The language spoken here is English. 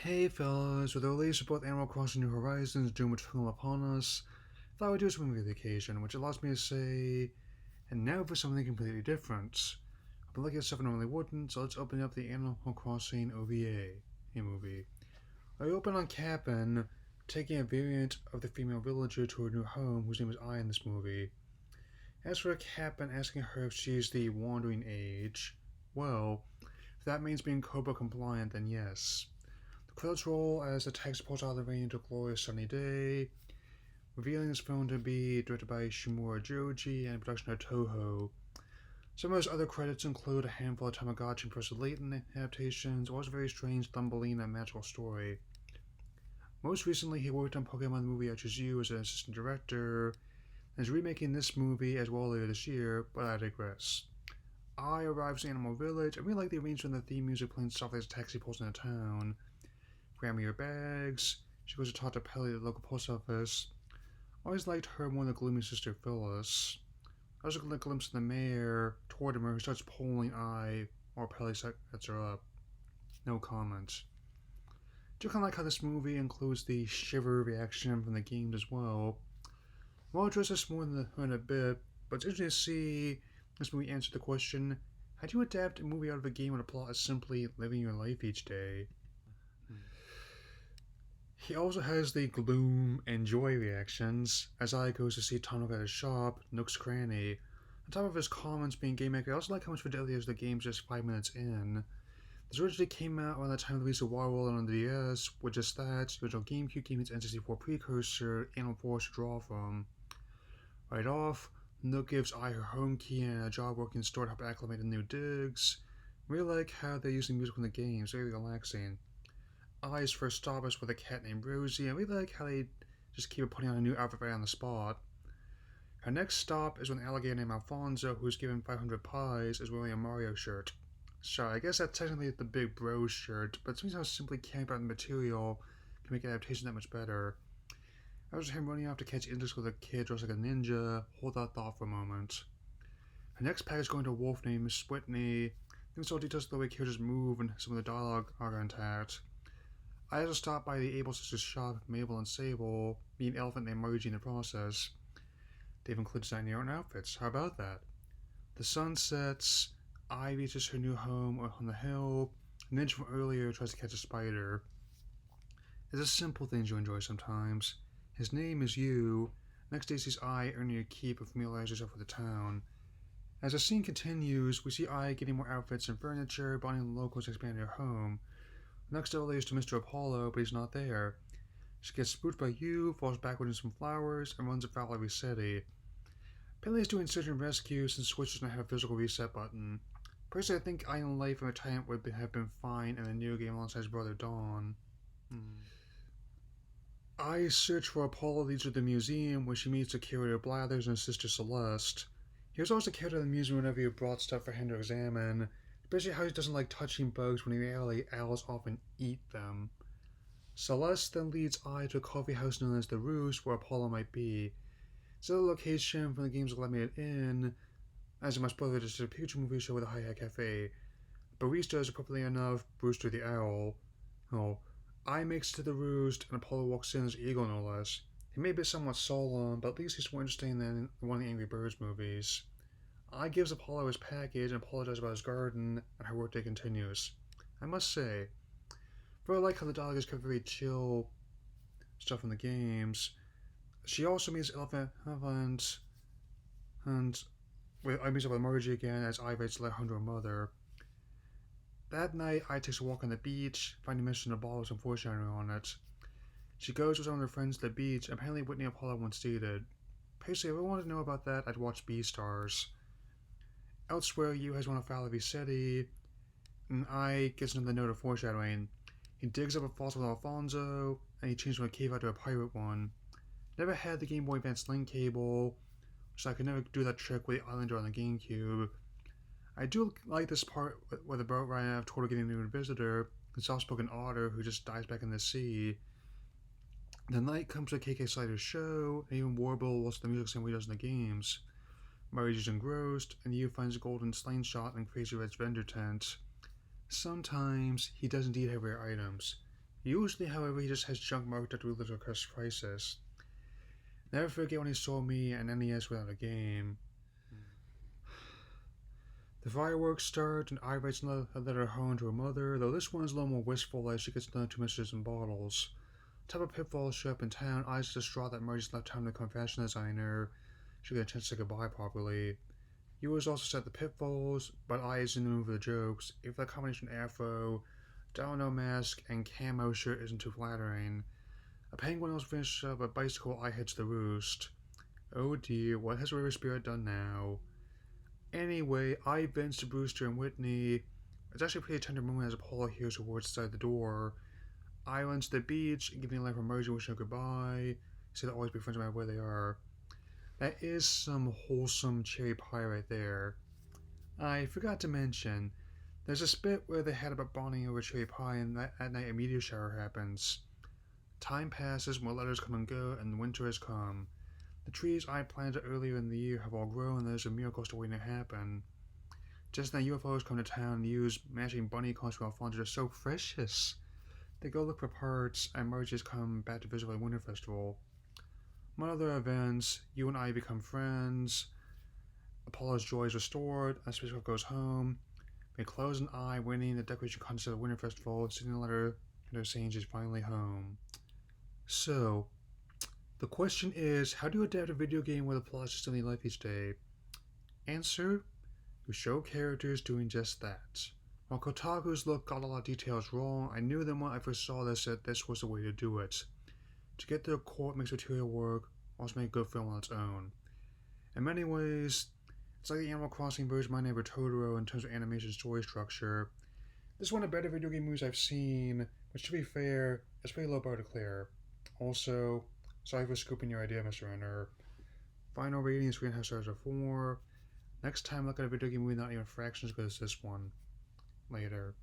Hey fellas, with the release of both Animal Crossing New Horizons and Doom Eternal upon us, I thought I would do something for the occasion, which allows me to say, and now for something completely different. I've been looking at stuff I normally wouldn't, so let's open up the Animal Crossing OVA, a movie. I open on Cap'n taking a variant of the female villager to her new home, whose name is I in this movie. As for Cap'n asking her if she's the wandering age, well, if that means being Cobra compliant, then yes. Credits roll as the text pulls out of the rain into a glorious sunny day, revealing this film to be directed by Shimura Joji and production of Toho. Some of his other credits include a handful of Tamagotchi and Professor Layton adaptations, or his very strange Thumbelina magical story. Most recently, he worked on Pokemon the movie I Choose You as an assistant director, and is remaking this movie as well later this year, but I digress. I arrives in Animal Village, and we like the arrangement of the theme music playing softly as a taxi pulls into town. Grab me your bags. She goes to talk to Pelly at the local post office. Always liked her more than the gloomy sister Phyllis. I was looking at a glimpse of the mayor toward him who starts pulling eye while Pelly sets her up. No comment. Do you kind of like how this movie includes the shiver reaction from the games as well? We'll address this more in a bit, but it's interesting to see this movie answer the question, how do you adapt a movie out of a game when the plot is simply living your life each day? He also has the gloom and joy reactions as I goes to see Tanaka at his shop, Nook's Cranny. On top of his comments being game maker, I also like how much fidelity is the game's just 5 minutes in. This originally came out around the time of the release of Waterworld on the DS, with just that, the original GameCube game its N64 precursor, Animal Force to draw from. Right off, Nook gives I her home key and a job working in store to help acclimate to new digs. Really like how they're using music from the games, very relaxing. I's first stop is with a cat named Rosie, and we like how they just keep putting on a new outfit right on the spot. Her next stop is with an alligator named Alfonso, who's given 500 pies, is wearing a Mario shirt. So I guess that's technically the Big Bro shirt, but somehow simply caring about the material can make adaptation that much better. After him running off to catch insects with a kid dressed like a ninja, hold that thought for a moment. Her next pack is going to a wolf named Miss Whitney. Things all details of the way characters move and some of the dialogue are intact. I had to stop by the Able Sisters shop, Mabel and Sable, meet an elephant named Margie in the process. They've included designing their own outfits. How about that? The sun sets, I reaches her new home on the hill, and Ninja from earlier tries to catch a spider. It's the simple things you enjoy sometimes. His name is you. Next day sees I earning a keep and familiarizes herself with the town. As the scene continues, we see I getting more outfits and furniture, bonding the locals expanding her home. Next early is to Mr. Apollo, but he's not there. She gets spooked by you, falls backward into some flowers, and runs afoul of every city. Apparently he's doing search and rescue since Switch does not have a physical reset button. Personally, I think Island Life and Retirement would have been fine in the new game alongside his brother Dawn. I search for Apollo leads her to the museum where she meets the curator Blathers and his sister Celeste. He was always the curator of the museum whenever you brought stuff for him to examine, especially how he doesn't like touching bugs when in reality owls often eat them. Celeste then leads I to a coffee house known as the Roost where Apollo might be. It's a location from the game's Lemonade Inn, as in my spoiler just a future movie show with a hi-hat cafe. Barista is appropriately enough Brewster the Owl. Oh, I makes it to the Roost and Apollo walks in as Eagle no less. He may be somewhat solemn, but at least he's more interesting than one of the Angry Birds movies. I gives Apollo his package and apologizes about his garden, and her workday continues. I must say, I like how the dog is kept very chill stuff in the games. She also meets Elephant and I meet up with Margie again as I writes let her mother. That night, I takes a walk on the beach, finding a mission of a ball with some foreshadowing on it. She goes with some of her friends to the beach, and apparently Whitney and Apollo once dated. Basically, if I wanted to know about that, I'd watch Beastars. Elsewhere, you has won a foul of his city, and I gets another note of foreshadowing. He digs up a fossil with Alfonso, and he changes from a cave out to a pirate one. Never had the Game Boy Advance link cable, so I could never do that trick with the Islander on the GameCube. I do like this part where the boat ride out of Toro getting a new visitor, the soft-spoken otter who just dives back in the sea. The night comes to KK Slider's show, and even Warble listens to the music same way he does in the games. Marie's engrossed, and you finds a golden slingshot in Crazy Red's vendor tent. Sometimes he does indeed have rare items. Usually, however, he just has junk marked at ludicrous prices. Never forget when he sold me an NES without a game. The fireworks start, and I write a letter home to her mother, though this one's a little more wistful as she gets done to messages and bottles. Type of pitfalls show up in town, I's distraught that Marty's left town to become a fashion designer. She get a chance to say goodbye properly. You was also set the pitfalls, but I is in the mood for the jokes. If that combination afro, domino mask, and camo shirt isn't too flattering. A penguin else finishes up a bicycle, I hits the roost. Oh dear, what has River Spirit done now? Anyway, I bends to Brewster and Whitney. It's actually a pretty tender moment as Apollo hears her words inside the door. I run to the beach, giving a line from Mercy, wishing her goodbye. Say they'll always be friends no matter where they are. That is some wholesome cherry pie right there. I forgot to mention, there's a bit where they had about bonding over cherry pie, and at night a meteor shower happens. Time passes, more letters come and go, and winter has come. The trees I planted earlier in the year have all grown, and there's a miracle still waiting to happen. Just then, UFOs come to town and use matching bunny costumes from Alfonso. They're so precious. They go look for parts, and Marges come back to visit for the Winter Festival. Among other events, you and I become friends. Apollo's joy is restored, and Spacecraft goes home. We close an eye, winning the decoration contest of the Winter Festival, sending a letter saying she's finally home. So, the question is, how do you adapt a video game where the plot is just daily life each day? Answer: you show characters doing just that. While Kotaku's look got a lot of details wrong, I knew then when I first saw this that this was the way to do it. To get their core mixed material work, also make a good film on its own. In many ways, it's like the Animal Crossing version of My Neighbor Totoro in terms of animation story structure. This is one of the better video game movies I've seen, which to be fair, is pretty low bar to clear. Also, sorry for scooping your idea, Mr. Renner. Final rating is 3.5 stars or 4. Next time, look at a video game movie not even fractions as good as this one. Later.